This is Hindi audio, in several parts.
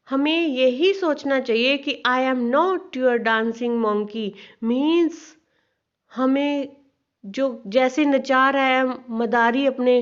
हमें यही सोचना चाहिए कि I am not your dancing monkey. Means हमें जो जैसे नचा रहा है मदारी अपने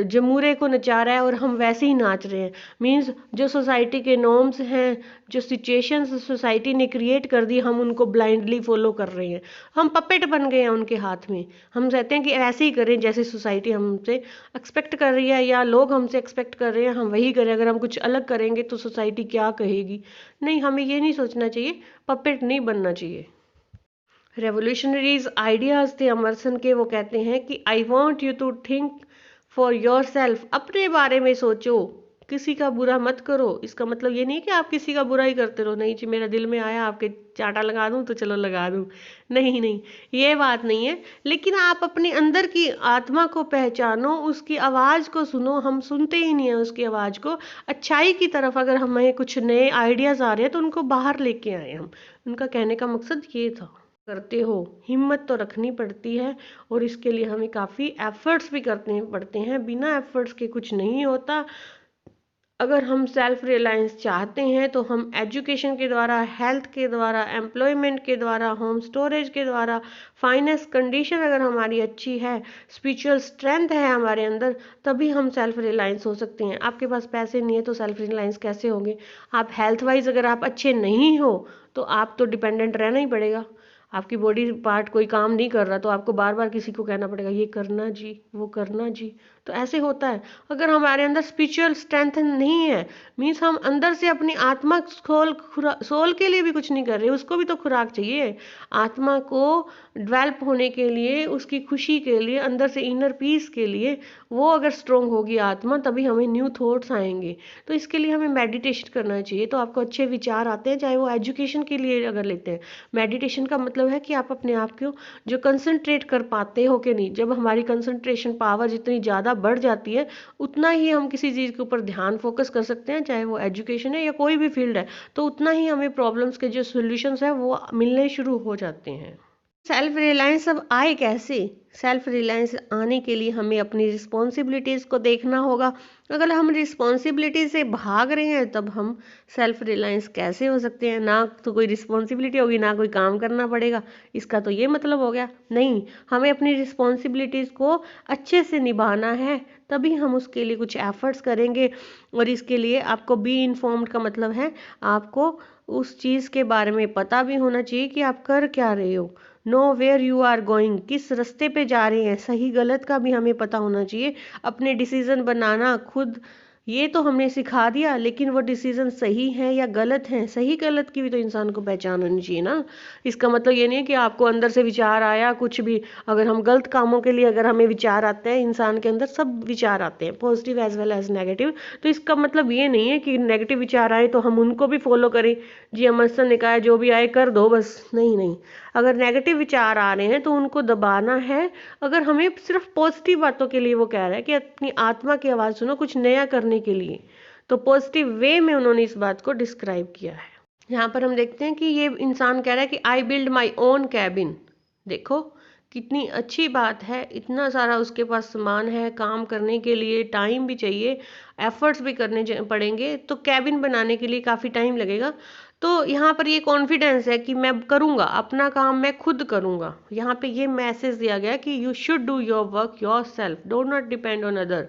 जमूरे को नचा रहा है और हम वैसे ही नाच रहे हैं। मीन्स जो सोसाइटी के नॉर्म्स हैं, जो सिचुएशंस सोसाइटी ने क्रिएट कर दी, हम उनको ब्लाइंडली फॉलो कर रहे हैं। हम पपेट बन गए हैं उनके हाथ में। हम कहते हैं कि ऐसे ही करें जैसे सोसाइटी हमसे एक्सपेक्ट कर रही है या लोग हमसे एक्सपेक्ट कर रहे हैं, हम वही करें। अगर हम कुछ अलग करेंगे तो सोसाइटी क्या कहेगी। नहीं, हमें ये नहीं सोचना चाहिए, पपेट नहीं बनना चाहिए। रेवोल्यूशनरीज आइडियाज थे अमरसन के। वो कहते हैं कि I want you to think for yourself. अपने बारे में सोचो, किसी का बुरा मत करो। इसका मतलब ये नहीं कि आप किसी का बुरा ही करते रहो। नहीं जी, मेरा दिल में आया आपके चांटा लगा दूं तो चलो लगा दूं। नहीं नहीं, ये बात नहीं है। लेकिन आप अपने अंदर की आत्मा को पहचानो, उसकी आवाज़ को सुनो। हम सुनते ही नहीं है उसकी आवाज़ को। अच्छाई की तरफ अगर हमें कुछ नए आइडियाज़ आ रहे हैं तो उनको बाहर लेके आए हम। उनका कहने का मकसद ये था। करते हो, हिम्मत तो रखनी पड़ती है और इसके लिए हमें काफ़ी एफर्ट्स भी करने पड़ते हैं। बिना एफर्ट्स के कुछ नहीं होता। अगर हम सेल्फ रिलायंस चाहते हैं तो हम एजुकेशन के द्वारा, हेल्थ के द्वारा, एम्प्लॉयमेंट के द्वारा, होम स्टोरेज के द्वारा, फाइनेंस कंडीशन अगर हमारी अच्छी है, स्पिरिचुअल स्ट्रेंथ है हमारे अंदर, तभी हम सेल्फ रिलायंस हो सकते हैं। आपके पास पैसे नहीं है तो सेल्फ रिलायंस कैसे होंगे। आप हेल्थ वाइज अगर आप अच्छे नहीं हो तो आप तो डिपेंडेंट रहना ही पड़ेगा। आपकी बॉडी पार्ट कोई काम नहीं कर रहा तो आपको बार बार किसी को कहना पड़ेगा ये करना जी, वो करना जी। तो ऐसे होता है। अगर हमारे अंदर स्पिरिचुअल स्ट्रेंथ नहीं है, मीन्स हम अंदर से अपनी आत्मा सोल के लिए भी कुछ नहीं कर रहे, उसको भी तो खुराक चाहिए। आत्मा को डेवलप होने के लिए, उसकी खुशी के लिए, अंदर से इनर पीस के लिए, वो अगर स्ट्रोंग होगी आत्मा तभी हमें न्यू थॉट्स आएंगे। तो इसके लिए हमें मेडिटेशन करना चाहिए। तो आपको अच्छे विचार आते हैं, चाहे वो एजुकेशन के लिए अगर लेते हैं। मेडिटेशन का मतलब है कि आप अपने आप को जो कंसंट्रेट कर पाते हो कि नहीं। जब हमारी कंसंट्रेशन पावर जितनी ज़्यादा बढ़ जाती है उतना ही हम किसी चीज़ के ऊपर ध्यान फोकस कर सकते हैं, चाहे वो एजुकेशन है या कोई भी फील्ड है। तो उतना ही हमें प्रॉब्लम्स के जो सॉल्यूशंस हैं वो मिलने शुरू हो जाते हैं। सेल्फ रिलायंस अब आए कैसे। सेल्फ रिलायंस आने के लिए हमें अपनी रिस्पॉन्सिबिलिटीज़ को देखना होगा। अगर हम रिस्पॉन्सिबिलिटी से भाग रहे हैं तब हम सेल्फ रिलायंस कैसे हो सकते हैं। ना तो कोई रिस्पॉन्सिबिलिटी होगी, ना कोई काम करना पड़ेगा, इसका तो ये मतलब हो गया। नहीं, हमें अपनी रिस्पॉन्सिबिलिटीज़ को अच्छे से निभाना है, तभी हम उसके लिए कुछ एफर्ट्स करेंगे। और इसके लिए आपको बी इन्फॉर्म्ड का मतलब है आपको उस चीज़ के बारे में पता भी होना चाहिए कि आप कर क्या रहे हो। Know where you are going, किस रास्ते पे जा रहे हैं, सही गलत का भी हमें पता होना चाहिए। अपने डिसीजन बनाना खुद, ये तो हमने सिखा दिया, लेकिन वो डिसीजन सही है या गलत है, सही गलत की भी तो इंसान को पहचान होनी चाहिए ना। इसका मतलब ये नहीं है कि आपको अंदर से विचार आया कुछ भी। अगर हम गलत कामों के लिए अगर हमें विचार आते हैं, इंसान के अंदर सब विचार आते हैं, positive as well as negative. तो इसका मतलब ये नहीं है कि नेगेटिव विचार आए तो हम उनको भी फॉलो करें। जी अमरसन ने कहा है जो भी आए कर दो बस। नहीं नहीं, अगर नेगेटिव विचार आ रहे हैं तो उनको दबाना है। अगर हमें सिर्फ पॉजिटिव बातों के लिए वो कह रहा है कि अपनी आत्मा की आवाज़ सुनो कुछ नया करने के लिए, तो पॉजिटिव वे में उन्होंने इस बात को डिस्क्राइब किया है। यहाँ पर हम देखते हैं कि ये इंसान कह रहा है कि I build my own cabin. देखो कितनी अच्छी बात है। इतना सारा उसके पास सामान है, काम करने के लिए टाइम भी चाहिए, एफर्ट्स भी करने पड़ेंगे, तो कैबिन बनाने के लिए काफ़ी टाइम लगेगा। तो यहाँ पर ये कॉन्फिडेंस है कि मैं करूँगा, अपना काम मैं खुद करूँगा। यहाँ पे ये मैसेज दिया गया कि you should do your work yourself, do not depend on other,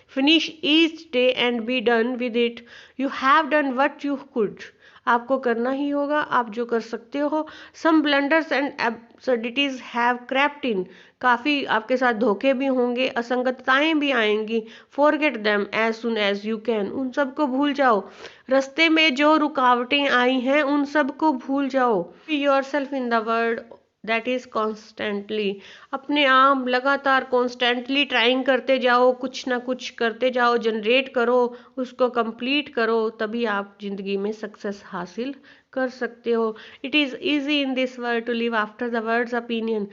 finish each day and be done with it, you have done what you could. आपको करना ही होगा, आप जो कर सकते हो। Some blunders and absurdities have crept in, काफ़ी आपके साथ धोखे भी होंगे, असंगतताएं भी आएंगी। Forget them as soon as you can, उन सब को भूल जाओ। रास्ते में जो रुकावटें आई हैं उन सब को भूल जाओ। Be your self in the world that is constantly, अपने आप लगातार कॉन्स्टेंटली ट्राइंग करते जाओ, कुछ ना कुछ करते जाओ, जनरेट करो, उसको कंप्लीट करो, तभी आप जिंदगी में सक्सेस हासिल कर सकते हो। It is easy in this world to live after the world's opinion,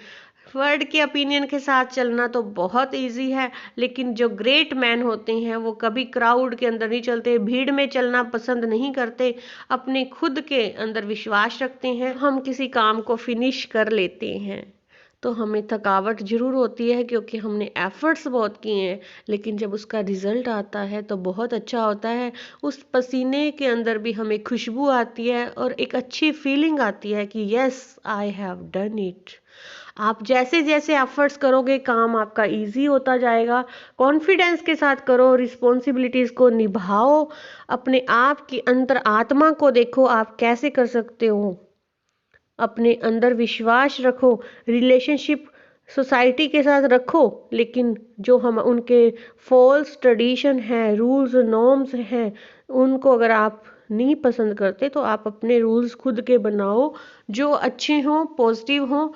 world के ओपिनियन के साथ चलना तो बहुत इजी है, लेकिन जो ग्रेट मैन होते हैं वो कभी क्राउड के अंदर नहीं चलते, भीड़ में चलना पसंद नहीं करते, अपने खुद के अंदर विश्वास रखते हैं, हम किसी काम को फिनिश कर लेते हैं। तो हमें थकावट ज़रूर होती है क्योंकि हमने एफ़र्ट्स बहुत किए हैं, लेकिन जब उसका रिज़ल्ट आता है तो बहुत अच्छा होता है। उस पसीने के अंदर भी हमें खुशबू आती है और एक अच्छी फीलिंग आती है कि yes I have done it. आप जैसे जैसे एफर्ट्स करोगे काम आपका इजी होता जाएगा। कॉन्फिडेंस के साथ करो, रिस्पॉन्सिबिलिटीज़ को निभाओ, अपने आप की अंतर आत्मा को देखो आप कैसे कर सकते हो, अपने अंदर विश्वास रखो, रिलेशनशिप सोसाइटी के साथ रखो, लेकिन जो हम उनके फॉल्स ट्रेडिशन हैं, रूल्स नॉर्म्स हैं, उनको अगर आप नहीं पसंद करते तो आप अपने रूल्स खुद के बनाओ जो अच्छे हों, पॉजिटिव हों